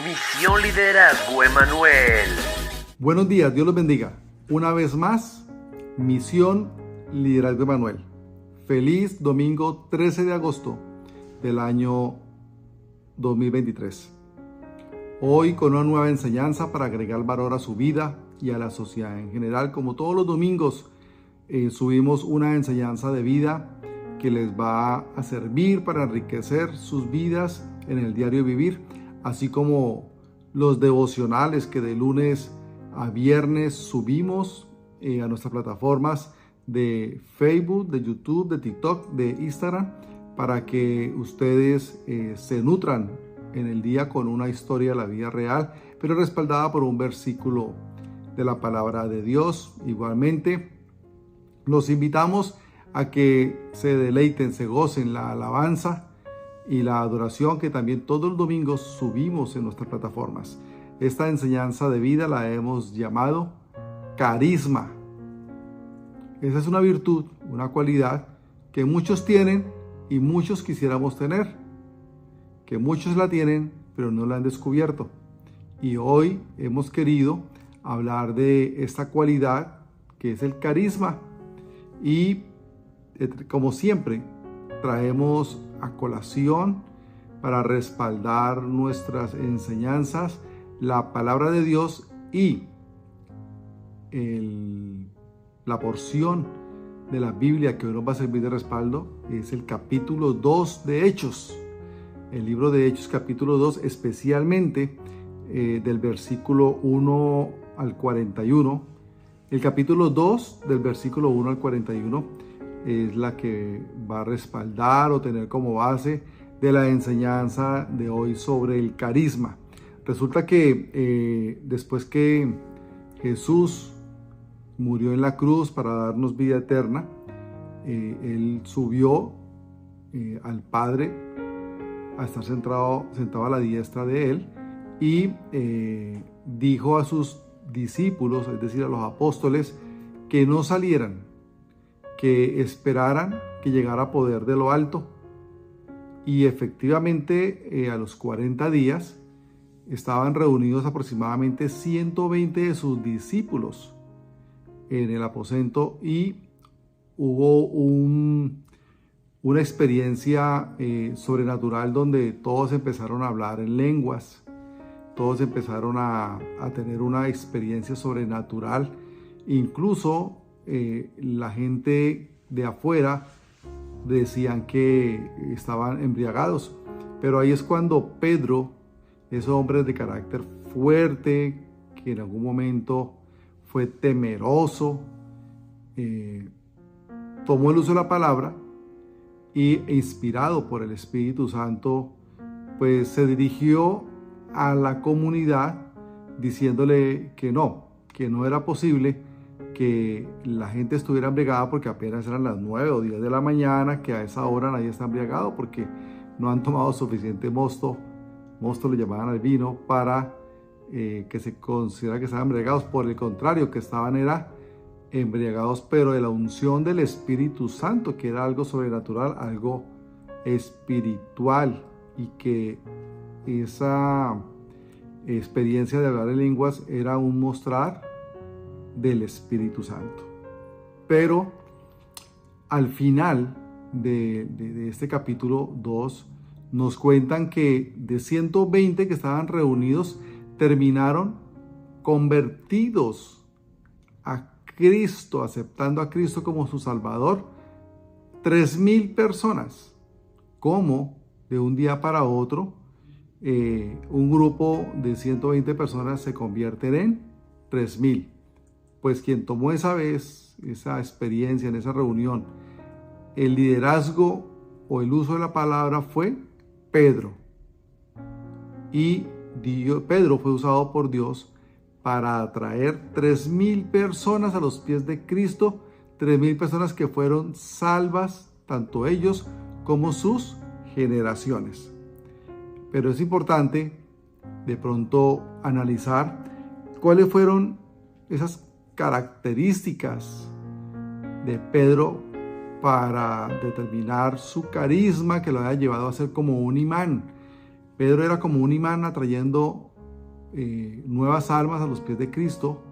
Misión Liderazgo Emanuel. Buenos días, Dios los bendiga. Una vez más, Misión Liderazgo Emanuel. Feliz domingo 13 de agosto del año 2023. Hoy con una nueva enseñanza para agregar valor a su vida y a la sociedad en general. Como todos los domingos, subimos una enseñanza de vida que les va a servir para enriquecer sus vidas en el diario vivir, así como los devocionales que de lunes a viernes subimos a nuestras plataformas de Facebook, de YouTube, de TikTok, de Instagram, para que ustedes se nutran en el día con una historia de la vida real, pero respaldada por un versículo de la palabra de Dios. Igualmente, los invitamos a que se deleiten, se gocen la alabanza y la adoración que también todos los domingos subimos en nuestras plataformas. Esta enseñanza de vida la hemos llamado carisma. Esa es una virtud, una cualidad que muchos tienen y muchos quisiéramos tener, que muchos la tienen pero no la han descubierto. Y hoy hemos querido hablar de esta cualidad que es el carisma. Y como siempre, traemos a colación para respaldar nuestras enseñanzas la palabra de Dios y la porción de la Biblia que hoy nos va a servir de respaldo es el capítulo 2 de Hechos. El libro de Hechos capítulo 2, especialmente del versículo 1 al 41. El capítulo 2 del versículo 1 al 41 es la que va a respaldar o tener como base de la enseñanza de hoy sobre el carisma. Resulta que después que Jesús murió en la cruz para darnos vida eterna, Él subió al Padre a estar sentado a la diestra de Él y dijo a sus discípulos, es decir, a los apóstoles, que no salieran, que esperaran que llegara poder de lo alto. Y efectivamente, a los 40 días estaban reunidos aproximadamente 120 de sus discípulos en el aposento y hubo una experiencia sobrenatural donde todos empezaron a hablar en lenguas. Todos empezaron a tener una experiencia sobrenatural. Incluso la gente de afuera decían que estaban embriagados. Pero ahí es cuando Pedro, ese hombre de carácter fuerte, que en algún momento fue temeroso, tomó el uso de la palabra y, inspirado por el Espíritu Santo, pues se dirigió a la comunidad diciéndole que no era posible que la gente estuviera embriagada porque apenas eran las 9 o 10 de la mañana, que a esa hora nadie está embriagado porque no han tomado suficiente mosto le llamaban al vino, para que se considera que estaban embriagados. Por el contrario, que estaban embriagados, pero de la unción del Espíritu Santo, que era algo sobrenatural, algo espiritual, y que esa experiencia de hablar en lenguas era un mostrar del Espíritu Santo. Pero al final de este capítulo 2 nos cuentan que de 120 que estaban reunidos, terminaron convertidos a Cristo, aceptando a Cristo como su Salvador, 3,000 personas. Como de un día para otro, un grupo de 120 personas se convierten en 3,000. Pues quien tomó esa experiencia en esa reunión, el liderazgo o el uso de la palabra fue Pedro. Y Pedro fue usado por Dios para atraer 3,000 personas a los pies de Cristo, 3,000 personas que fueron salvas, tanto ellos como sus generaciones. Pero es importante de pronto analizar cuáles fueron esas características de Pedro para determinar su carisma que lo haya llevado a ser como un imán, Pedro era como un imán atrayendo nuevas almas a los pies de Cristo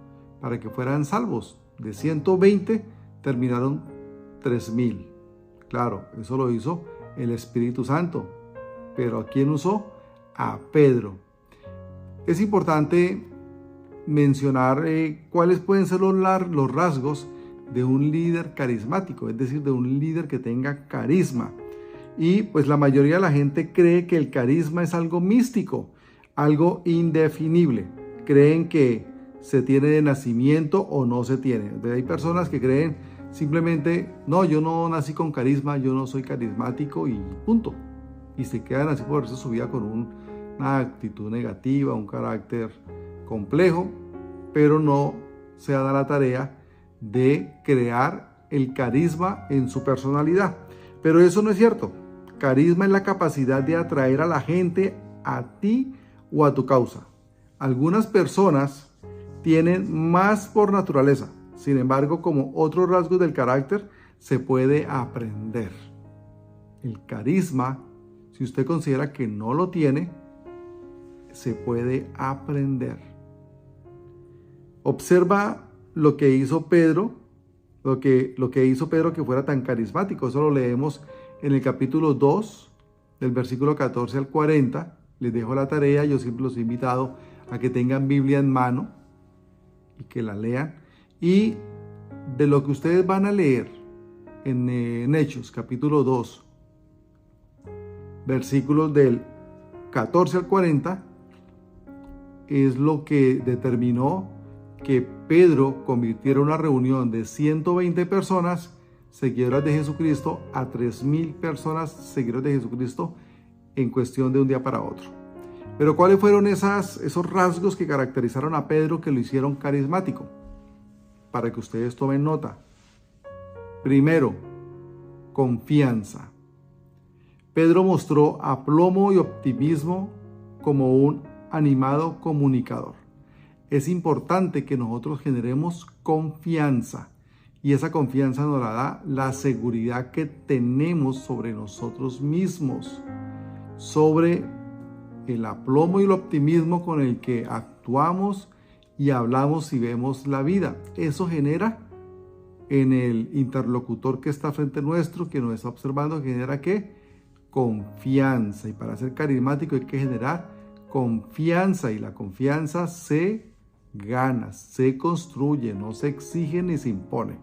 para que fueran salvos. De 120 terminaron 3000. Claro, eso lo hizo el Espíritu Santo. Pero ¿a quién usó? A Pedro. Es importante mencionar cuáles pueden ser los rasgos de un líder carismático, es decir, de un líder que tenga carisma. Y pues la mayoría de la gente cree que el carisma es algo místico, algo indefinible. Creen que se tiene de nacimiento o no se tiene. Hay personas que creen simplemente, no, yo no nací con carisma, yo no soy carismático y punto. Y se quedan así por eso su vida con una actitud negativa, un carácter complejo, pero no se da la tarea de crear el carisma en su personalidad. Pero eso no es cierto. Carisma es la capacidad de atraer a la gente a ti o a tu causa. Algunas personas tienen más por naturaleza. Sin embargo, como otros rasgos del carácter, se puede aprender. El carisma, si usted considera que no lo tiene, se puede aprender. Observa lo que hizo Pedro, lo que hizo Pedro que fuera tan carismático. Eso lo leemos en el capítulo 2, del versículo 14 al 40. Les dejo la tarea, yo siempre los he invitado a que tengan Biblia en mano y que la lean. Y de lo que ustedes van a leer en Hechos, capítulo 2, versículos del 14 al 40, es lo que determinó que Pedro convirtiera una reunión de 120 personas seguidoras de Jesucristo a 3000 personas seguidoras de Jesucristo en cuestión de un día para otro. Pero ¿cuáles fueron esos rasgos que caracterizaron a Pedro que lo hicieron carismático? Para que ustedes tomen nota. Primero, confianza. Pedro mostró aplomo y optimismo como un animado comunicador. Es importante que nosotros generemos confianza y esa confianza nos la da la seguridad que tenemos sobre nosotros mismos, sobre el aplomo y el optimismo con el que actuamos y hablamos y vemos la vida. Eso genera en el interlocutor que está frente nuestro, que nos está observando, genera ¿qué? Confianza. Y para ser carismático hay que generar confianza, y la confianza se gana, se construye, no se exige ni se impone.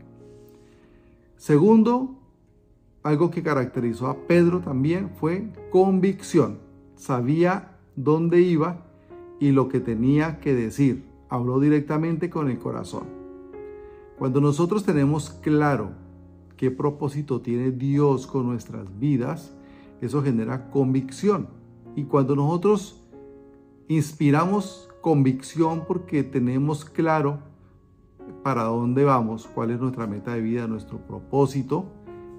Segundo, algo que caracterizó a Pedro también fue convicción. Sabía dónde iba y lo que tenía que decir. Habló directamente con el corazón. Cuando nosotros tenemos claro qué propósito tiene Dios con nuestras vidas, eso genera convicción. Y cuando nosotros inspiramos convicción porque tenemos claro para dónde vamos, cuál es nuestra meta de vida, nuestro propósito,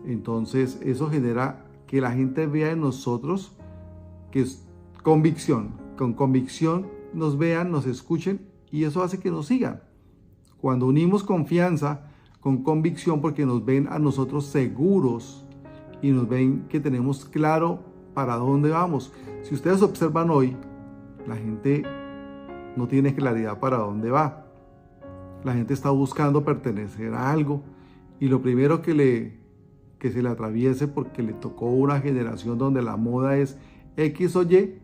entonces eso genera que la gente vea en nosotros que es convicción. Con convicción nos vean, nos escuchen y eso hace que nos sigan. Cuando unimos confianza con convicción, porque nos ven a nosotros seguros y nos ven que tenemos claro para dónde vamos. Si ustedes observan hoy, la gente no tiene claridad para dónde va. La gente está buscando pertenecer a algo y lo primero que se le atraviese porque le tocó una generación donde la moda es X o Y,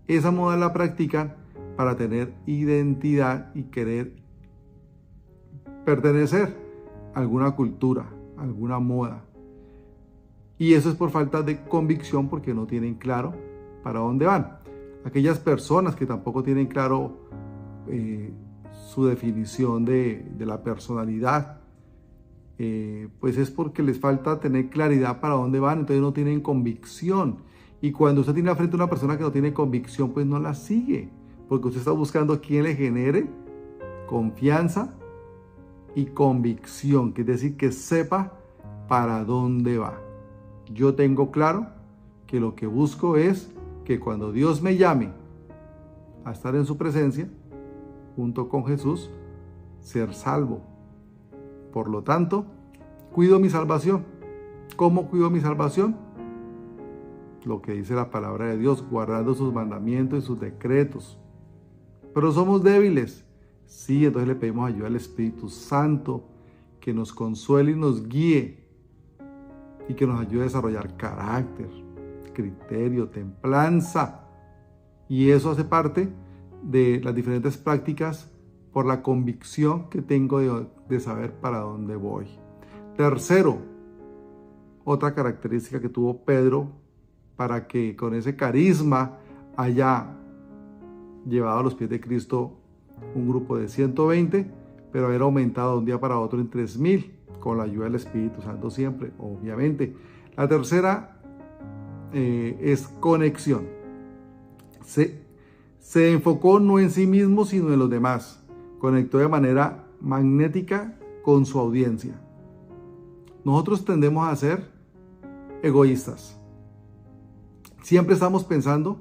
esa moda la practican para tener identidad y querer pertenecer a alguna cultura, a alguna moda. Y eso es por falta de convicción porque no tienen claro para dónde van. Aquellas personas que tampoco tienen claro su definición de la personalidad, pues es porque les falta tener claridad para dónde van, entonces no tienen convicción. Y cuando usted tiene frente a una persona que no tiene convicción, pues no la sigue, porque usted está buscando a quien le genere confianza y convicción, que es decir, que sepa para dónde va. Yo tengo claro que lo que busco es que cuando Dios me llame a estar en su presencia, junto con Jesús, ser salvo. Por lo tanto, cuido mi salvación. ¿Cómo cuido mi salvación? lo que dice la palabra de Dios, guardando sus mandamientos y sus decretos. Pero somos débiles. Sí, entonces le pedimos ayuda al Espíritu Santo, que nos consuele y nos guíe, y que nos ayude a desarrollar carácter, criterio, templanza. Y eso hace parte de las diferentes prácticas por la convicción que tengo de saber para dónde voy. Tercero, otra característica que tuvo Pedro para que con ese carisma haya llevado a los pies de Cristo un grupo de 120, pero haber aumentado de un día para otro en 3,000, con la ayuda del Espíritu Santo siempre, obviamente. La tercera es conexión. Se enfocó no en sí mismo, sino en los demás. Conectó de manera magnética con su audiencia. Nosotros tendemos a ser egoístas. Siempre estamos pensando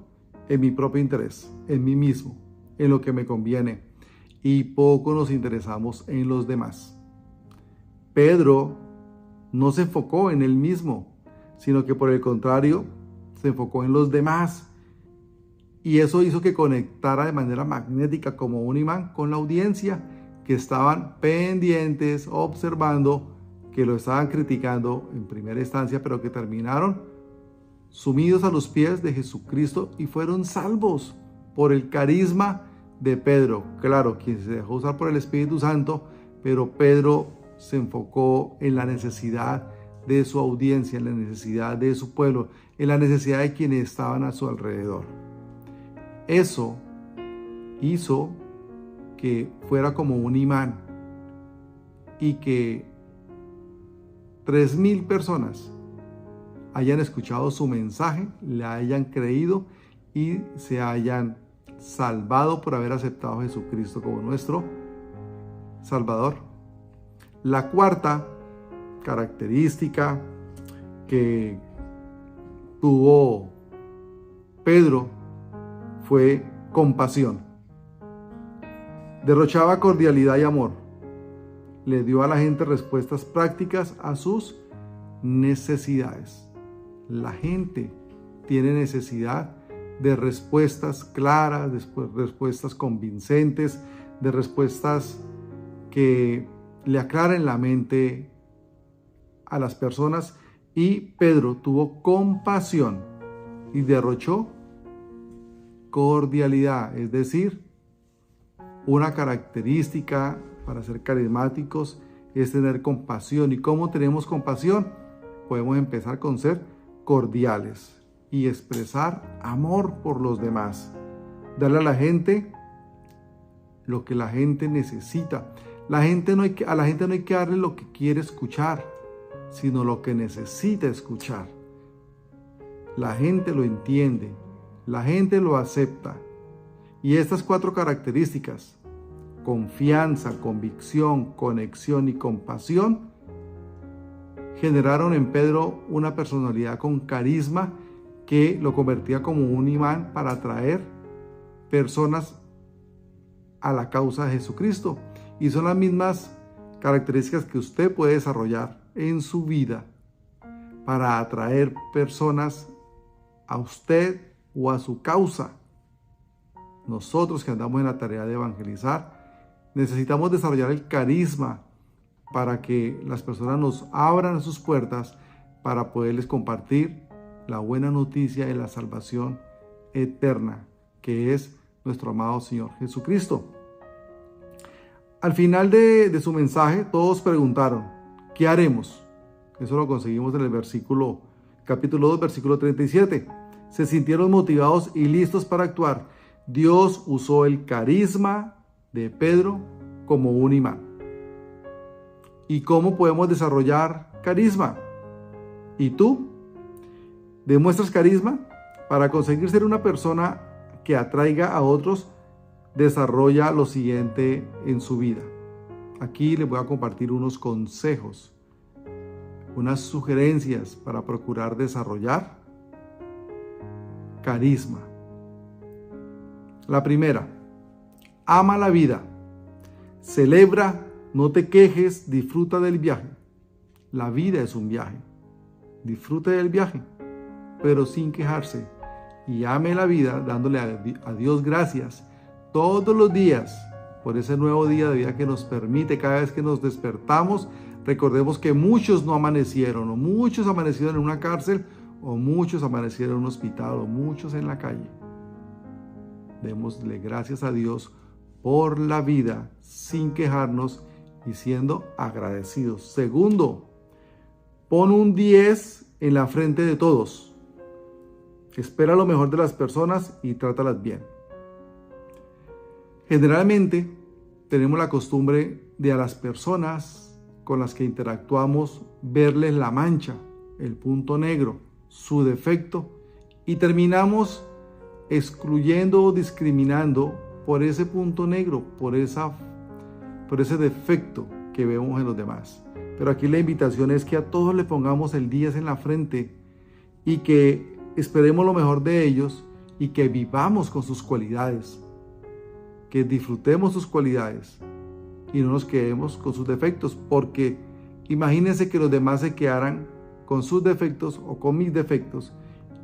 en mi propio interés, en mí mismo, en lo que me conviene, y poco nos interesamos en los demás. Pedro no se enfocó en él mismo, sino que por el contrario, se enfocó en los demás. Y eso hizo que conectara de manera magnética como un imán con la audiencia, que estaban pendientes, observando, que lo estaban criticando en primera instancia, pero que terminaron sumidos a los pies de Jesucristo y fueron salvos por el carisma de Pedro. Claro, quien se dejó usar por el Espíritu Santo, pero Pedro se enfocó en la necesidad de su audiencia, en la necesidad de su pueblo, en la necesidad de quienes estaban a su alrededor. Eso hizo que fuera como un imán y que 3,000 personas hayan escuchado su mensaje, le hayan creído y se hayan salvado por haber aceptado a Jesucristo como nuestro Salvador. La cuarta característica que tuvo Pedro fue compasión. Derrochaba cordialidad y amor. Le dio a la gente respuestas prácticas a sus necesidades. La gente tiene necesidad de respuestas claras, de respuestas convincentes, de respuestas que le aclaren la mente a las personas. Y Pedro tuvo compasión y derrochó cordialidad, es decir, una característica para ser carismáticos es tener compasión. ¿Y cómo tenemos compasión? Podemos empezar con ser cordiales y expresar amor por los demás. Darle a la gente lo que la gente necesita. A la gente no hay que darle lo que quiere escuchar, sino lo que necesita escuchar. La gente lo entiende, la gente lo acepta. Y estas 4 características, confianza, convicción, conexión y compasión, generaron en Pedro una personalidad con carisma que lo convertía como un imán para atraer personas a la causa de Jesucristo. Y son las mismas características que usted puede desarrollar en su vida para atraer personas a usted o a su causa. Nosotros que andamos en la tarea de evangelizar, necesitamos desarrollar el carisma para que las personas nos abran sus puertas para poderles compartir la buena noticia de la salvación eterna, que es nuestro amado Señor Jesucristo. Al final de su mensaje, todos preguntaron, ¿qué haremos? Eso lo conseguimos en el capítulo 2, versículo 37. Se sintieron motivados y listos para actuar. Dios usó el carisma de Pedro como un imán. ¿Y cómo podemos desarrollar carisma? ¿Y tú? ¿Demuestras carisma? Para conseguir ser una persona que atraiga a otros, desarrolla lo siguiente en su vida. Aquí les voy a compartir unos consejos, unas sugerencias para procurar desarrollar carisma. La primera, ama la vida, celebra, no te quejes, disfruta del viaje. La vida es un viaje, disfrute del viaje. pero sin quejarse. Y ame la vida dándole a Dios gracias todos los días por ese nuevo día de vida que nos permite. Cada vez que nos despertamos, recordemos que muchos no amanecieron, o muchos amanecieron en una cárcel, o muchos amanecieron en un hospital, o muchos en la calle. Démosle gracias a Dios por la vida sin quejarnos y siendo agradecidos. Segundo, pon un 10 en la frente de todos. Espera lo mejor de las personas y trátalas bien. Generalmente tenemos la costumbre de a las personas con las que interactuamos verles la mancha, el punto negro, su defecto, y terminamos excluyendo o discriminando por ese punto negro, por ese defecto que vemos en los demás. Pero aquí la invitación es que a todos le pongamos el 10 en la frente y que esperemos lo mejor de ellos y que vivamos con sus cualidades, que disfrutemos sus cualidades y no nos quedemos con sus defectos, porque imagínense que los demás se quedaran con sus defectos o con mis defectos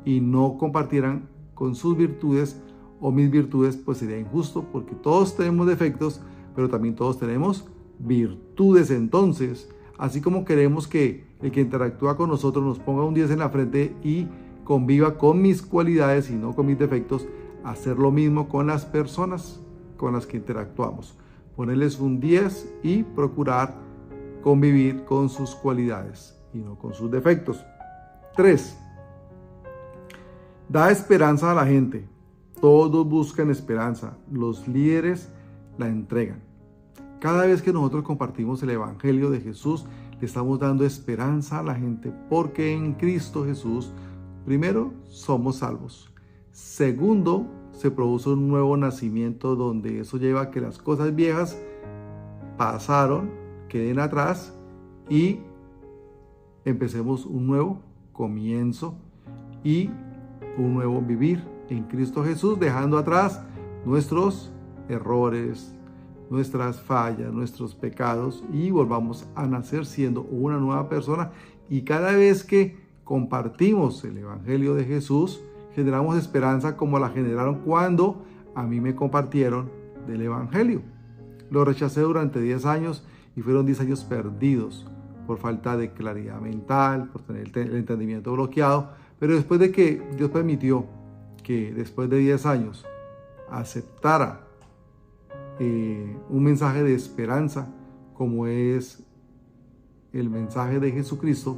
y no compartieran con sus virtudes o mis virtudes, pues sería injusto, porque todos tenemos defectos, pero también todos tenemos virtudes. Entonces, así como queremos que el que interactúa con nosotros nos ponga un 10 en la frente y conviva con mis cualidades y no con mis defectos, hacer lo mismo con las personas con las que interactuamos. Ponerles un 10 y procurar convivir con sus cualidades y no con sus defectos. 3. Da esperanza a la gente. Todos buscan esperanza. Los líderes la entregan. Cada vez que nosotros compartimos el Evangelio de Jesús, le estamos dando esperanza a la gente, porque en Cristo Jesús, primero, somos salvos. Segundo, se produce un nuevo nacimiento, donde eso lleva a que las cosas viejas pasaron, queden atrás y empecemos un nuevo comienzo y un nuevo vivir en Cristo Jesús, dejando atrás nuestros errores, nuestras fallas, nuestros pecados, y volvamos a nacer siendo una nueva persona. Y cada vez que compartimos el Evangelio de Jesús, generamos esperanza como la generaron cuando a mí me compartieron del Evangelio. Lo rechacé durante 10 años y fueron 10 años perdidos por falta de claridad mental, por tener el entendimiento bloqueado. Pero después de que Dios permitió que después de 10 años aceptara un mensaje de esperanza, como es el mensaje de Jesucristo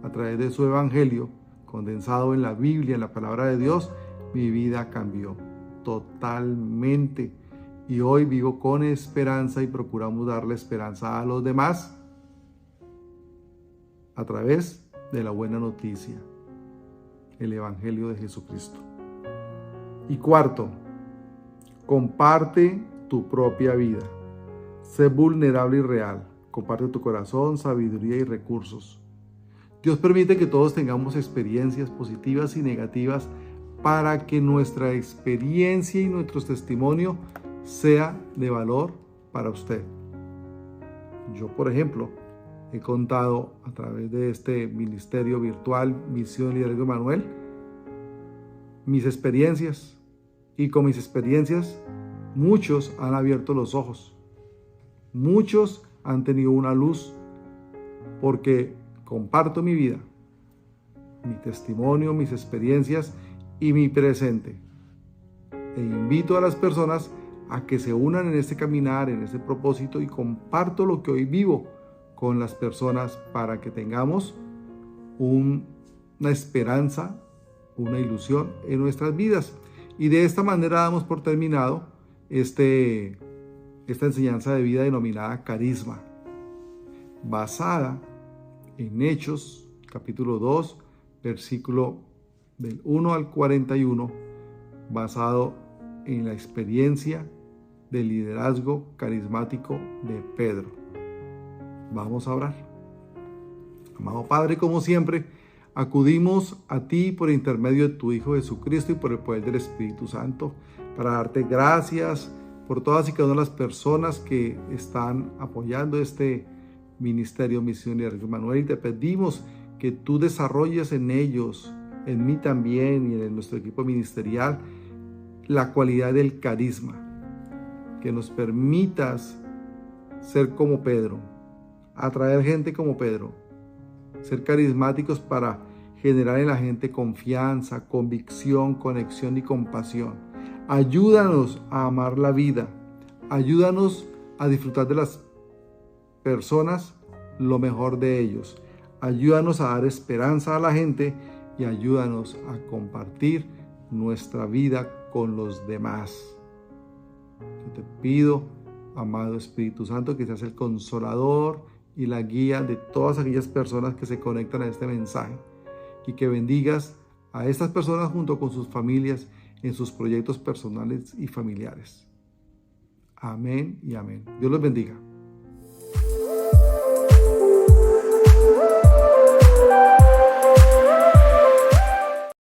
a través de su Evangelio, condensado en la Biblia, en la palabra de Dios, mi vida cambió totalmente. Y hoy vivo con esperanza y procuramos darle esperanza a los demás a través de la buena noticia, el Evangelio de Jesucristo. Y cuarto, comparte tu propia vida. Sé vulnerable y real. Comparte tu corazón, sabiduría y recursos. Dios permite que todos tengamos experiencias positivas y negativas para que nuestra experiencia y nuestro testimonio sea de valor para usted. Yo, por ejemplo, he contado a través de este ministerio virtual Misión Liderazgo Emmanuel mis experiencias, y con mis experiencias muchos han abierto los ojos, muchos han tenido una luz, porque comparto mi vida, mi testimonio, mis experiencias y mi presente, e invito a las personas a que se unan en este caminar, en este propósito, y comparto lo que hoy vivo con las personas para que tengamos una esperanza, una ilusión en nuestras vidas. Y de esta manera damos por terminado esta enseñanza de vida denominada Carisma, basada en Hechos, capítulo 2, versículo del 1 al 41, basado en la experiencia de liderazgo carismático de Pedro. Vamos a orar. Amado Padre, como siempre, acudimos a ti por intermedio de tu Hijo Jesucristo y por el poder del Espíritu Santo para darte gracias por todas y cada una de las personas que están apoyando este ministerio Misión Liderazgo Emmanuel, y te pedimos que tú desarrolles en ellos en mí también y en nuestro equipo ministerial, la cualidad del carisma. Que nos permitas ser como Pedro, atraer gente como Pedro, ser carismáticos para generar en la gente confianza, convicción, conexión y compasión. Ayúdanos a amar la vida, ayúdanos a disfrutar de las personas lo mejor de ellos, ayúdanos a dar esperanza a la gente y ayúdanos a compartir nuestra vida con los demás. Yo te pido, amado Espíritu Santo, que seas el consolador y la guía de todas aquellas personas que se conectan a este mensaje y que bendigas a estas personas junto con sus familias en sus proyectos personales y familiares. Amén y amén. Dios los bendiga.